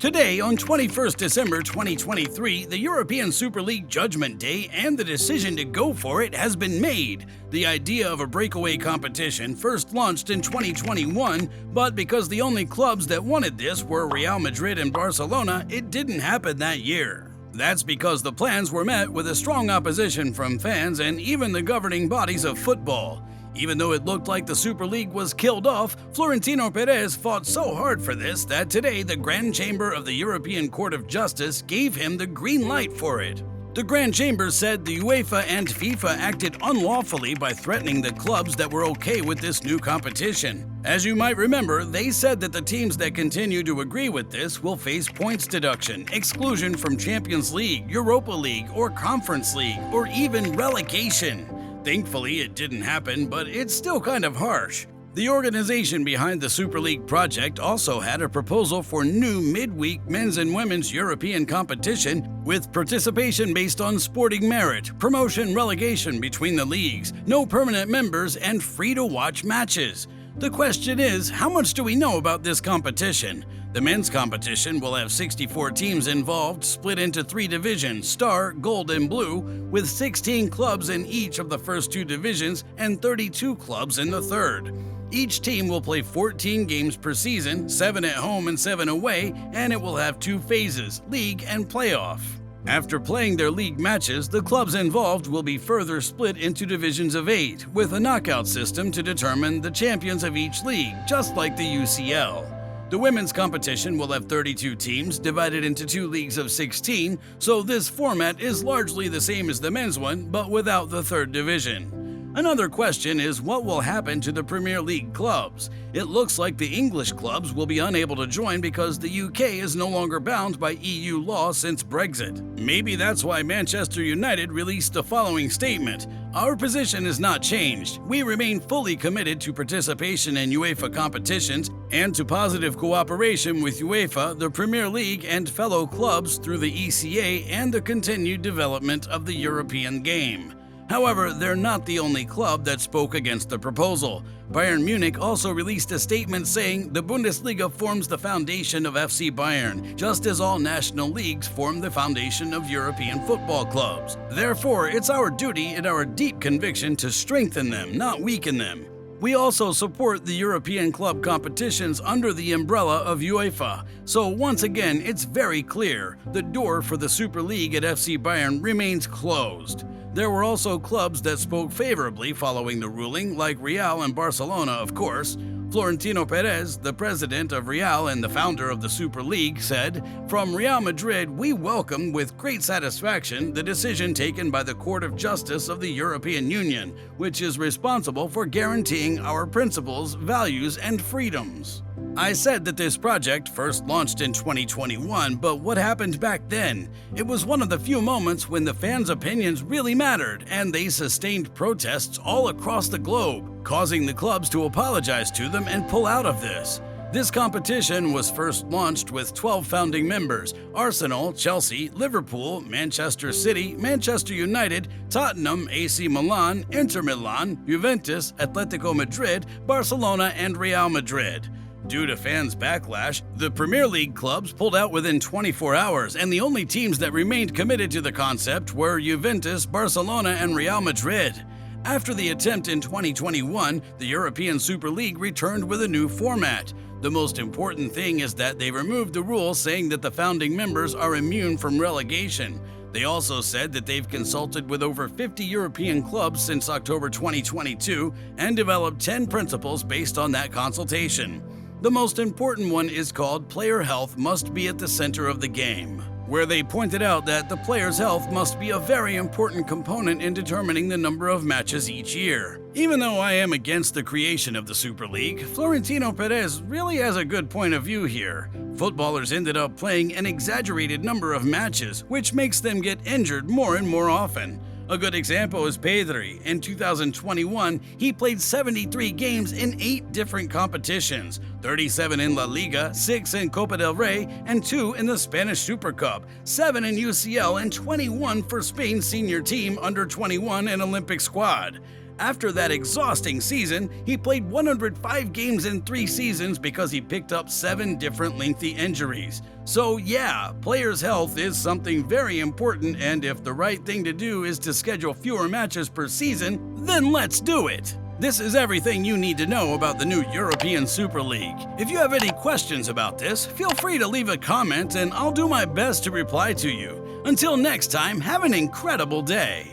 Today, on 21st December 2023, the European Super League Judgment Day and the decision to go for it has been made. The idea of a breakaway competition first launched in 2021, but because the only clubs that wanted this were Real Madrid and Barcelona, it didn't happen that year. That's because the plans were met with a strong opposition from fans and even the governing bodies of football. Even though it looked like the Super League was killed off, Florentino Perez fought so hard for this that today the Grand Chamber of the European Court of Justice gave him the green light for it. The Grand Chamber said the UEFA and FIFA acted unlawfully by threatening the clubs that were okay with this new competition. As you might remember, they said that the teams that continue to agree with this will face points deduction, exclusion from Champions League, Europa League, or Conference League, or even relegation. Thankfully, it didn't happen, but it's still kind of harsh. The organization behind the Super League project also had a proposal for new midweek men's and women's European competition with participation based on sporting merit, promotion relegation between the leagues, no permanent members, and free-to-watch matches. The question is, how much do we know about this competition? The men's competition will have 64 teams involved, split into 3 divisions, Star, Gold, and Blue, with 16 clubs in each of the first 2 divisions and 32 clubs in the third. Each team will play 14 games per season, 7 at home and 7 away, and it will have 2 phases, league and playoff. After playing their league matches, the clubs involved will be further split into divisions of 8, with a knockout system to determine the champions of each league, just like the UCL. The women's competition will have 32 teams divided into 2 leagues of 16, so this format is largely the same as the men's one, but without the third division. Another question is what will happen to the Premier League clubs? It looks like the English clubs will be unable to join because the UK is no longer bound by EU law since Brexit. Maybe that's why Manchester United released the following statement: "Our position has not changed. We remain fully committed to participation in UEFA competitions and to positive cooperation with UEFA, the Premier League, and fellow clubs through the ECA and the continued development of the European game." However, they're not the only club that spoke against the proposal. Bayern Munich also released a statement saying the Bundesliga forms the foundation of FC Bayern, just as all national leagues form the foundation of European football clubs. Therefore, it's our duty and our deep conviction to strengthen them, not weaken them. We also support the European club competitions under the umbrella of UEFA. So once again, it's very clear, the door for the Super League at FC Bayern remains closed. There were also clubs that spoke favorably following the ruling, like Real and Barcelona, of course. Florentino Perez, the president of Real and the founder of the Super League, said, "From Real Madrid, we welcome with great satisfaction the decision taken by the Court of Justice of the European Union, which is responsible for guaranteeing our principles, values, and freedoms." I said that this project first launched in 2021, but what happened back then? It was one of the few moments when the fans' opinions really mattered, and they sustained protests all across the globe, causing the clubs to apologize to them and pull out of this. This competition was first launched with 12 founding members: Arsenal, Chelsea, Liverpool, Manchester City, Manchester United, Tottenham, AC Milan, Inter Milan, Juventus, Atletico Madrid, Barcelona, and Real Madrid. Due to fans' backlash, the Premier League clubs pulled out within 24 hours, and the only teams that remained committed to the concept were Juventus, Barcelona, and Real Madrid. After the attempt in 2021, the European Super League returned with a new format. The most important thing is that they removed the rule saying that the founding members are immune from relegation. They also said that they've consulted with over 50 European clubs since October 2022 and developed 10 principles based on that consultation. The most important one is called "Player Health Must Be at the Center of the Game," where they pointed out that the player's health must be a very important component in determining the number of matches each year. Even though I am against the creation of the Super League, Florentino Perez really has a good point of view here. Footballers ended up playing an exaggerated number of matches, which makes them get injured more and more often. A good example is Pedri. In 2021, he played 73 games in 8 different competitions, 37 in La Liga, 6 in Copa del Rey, and 2 in the Spanish Super Cup, 7 in UCL, and 21 for Spain's senior team under 21 and Olympic squad. After that exhausting season, he played 105 games in 3 seasons because he picked up 7 different lengthy injuries. So yeah, players' health is something very important, and if the right thing to do is to schedule fewer matches per season, then let's do it! This is everything you need to know about the new European Super League. If you have any questions about this, feel free to leave a comment and I'll do my best to reply to you. Until next time, have an incredible day!